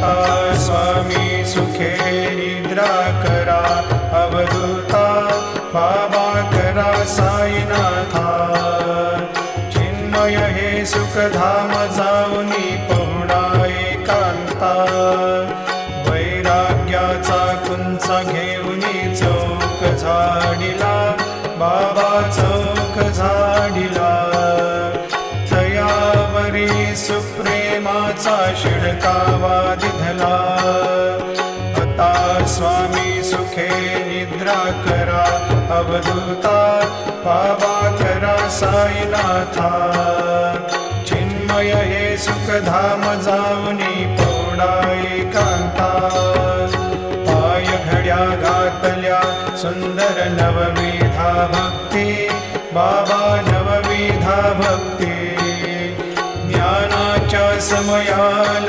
आता स्वामी सुखे निद्रा करा, अवधूता बाबा करा साईनाथा। चिन्मय हे सुखधाम जाऊनी पहुडा एकांता, वैराग्याचा कुंचा घेऊनी चौक झाडिला, बाबा चौक झाडिला। तयावरी सुप्रेमाचा शिडकावा दिधला, आता स्वामी सुखे निद्रा करा, अवधूता बाबा करा साईनाथा। चिन्मय हे सुखधाम जाऊनी पहुडा एकांता, पाय घड्या घातल्या सुंदर नवविधा भक्ती, बाबा नवविधा भक्ती। ज्ञानाच्या समयाला